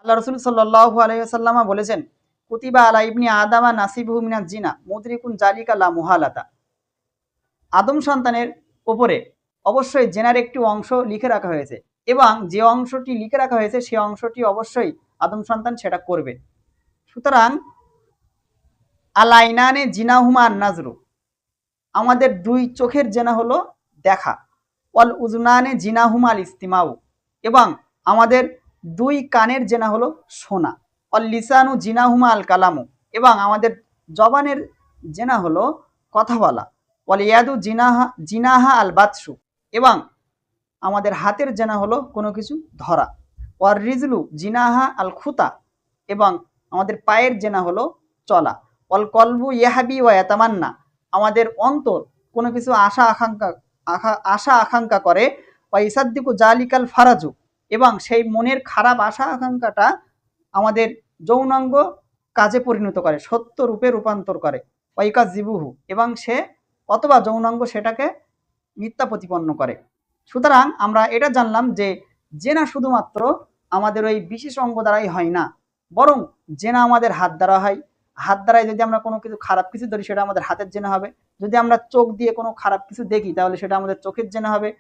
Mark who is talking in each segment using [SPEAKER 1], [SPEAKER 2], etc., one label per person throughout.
[SPEAKER 1] আল্লাহ রাসূল সাল্লাল্লাহু আলাইহি ওয়াসাল্লাম বলেছেন, কুতিবা আলা ইবনি আদামা নাসিবুহু মিনাজ জিনা মুদরিকুন জালিকা লা মুহালাতা। আদম সন্তানের উপরে অবশ্যই জেনার একটি অংশ লিখে রাখা হয়েছে এবং যে অংশটি লিখে রাখা হয়েছে সেই অংশটি অবশ্যই আদম সন্তান সেটা করবে। সুতরাং আলাইনানে জিনাহুমা নাজরু, আমাদের দুই চোখের জেনা হলো দেখা। ওয়াল উজনানে জিনাহুমাল ইস্তিমাউ, এবং আমাদের দুই কানের জেনা হলো শোনা। ওয়াল লিসানু জিনাহুমা আল কালামু, এবং আমাদের জবানের জেনা হলো কথা বলা। ওয়াল ইয়াদু জিনাহা আল বাতসু, এবং আমাদের হাতের জেনা হলো কোনো কিছু ধরা। ওয়ার রিজলু জিনাহা আল খুতা, এবং আমাদের পায়ের জেনা হলো চলা। ওয়াল কলবু ইয়াহাবি ওয়া ইয়াতামান্না, আমাদের অন্তর কোনো কিছু আশা আকাঙ্ক্ষা করে। ওয়া ইসাদ্দিকু জালিকাল ফারাজু, এবং সেই মনের খারাপ আশা আকাঙ্ক্ষাটা আমাদের যৌনাঙ্গ কাজে পরিণত করে, সত্য রূপে রূপান্তর করে। ওয়াইকা জিবুহু, এবং সে অথবা যৌনাঙ্গ সেটাকে মিথ্যা প্রতিপন্ন করে। সুতরাং আমরা এটা জানলাম যে জেনা শুধুমাত্র আমাদের ওই বিশেষ অঙ্গ দ্বারাই হয় না, বরং জেনা আমাদের হাত দ্বারা হয়। হাত দ্বারাই যদি আমরা কোনো কিছু খারাপ কিছু ধরি সেটা আমাদের হাতের জেনা হবে। যদি আমরা চোখ দিয়ে কোনো খারাপ কিছু দেখি তাহলে সেটা আমাদের চোখের জেনা হবে।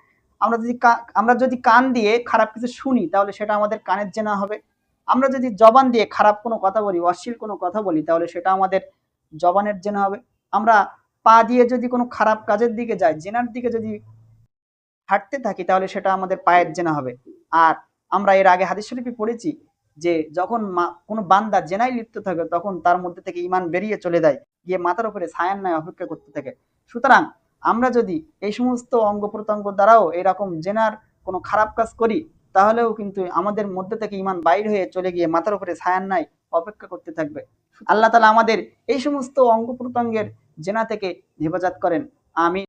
[SPEAKER 1] আমরা যদি কান দিয়ে খারাপ কিছু শুনি তাহলে সেটা আমাদের কানের জেনা হবে। আমরা যদি জবান দিয়ে খারাপ কোনো কথা বলি, অশ্লীল কোনো কথা বলি, তাহলে সেটা আমাদের জবানের জেনা হবে। আমরা পা দিয়ে যদি কোনো খারাপ কাজের দিকে যাই, জেনার দিকে যদি হাঁটতে থাকি, তাহলে সেটা আমাদের পায়ের জেনা হবে। আর আমরা এর আগে হাদিস শরীফে পড়েছি যে যখন কোনো বান্দা জেনায় লিপ্ত থাকে তখন তার মধ্যে থেকে ঈমান বেরিয়ে চলে যায়, গিয়ে মাথার উপরে ছায়ার ন্যায় অপেক্ষা করতে থাকে। সুতরাং আমরা যদি এই সমস্ত অঙ্গ প্রত্যঙ্গ দ্বারাও এরকম জেনার কোনো খারাপ কাজ করি, তাহলেও কিন্তু আমাদের মধ্যে থেকে ঈমান বাইর হয়ে চলে গিয়ে মাথার উপরে ছায়ার ন্যায় অপেক্ষা করতে থাকবে। আল্লাহ তাআলা আমাদের এই সমস্ত অঙ্গ প্রত্যঙ্গের জেনা থেকে হেফাজত করেন। আমিন।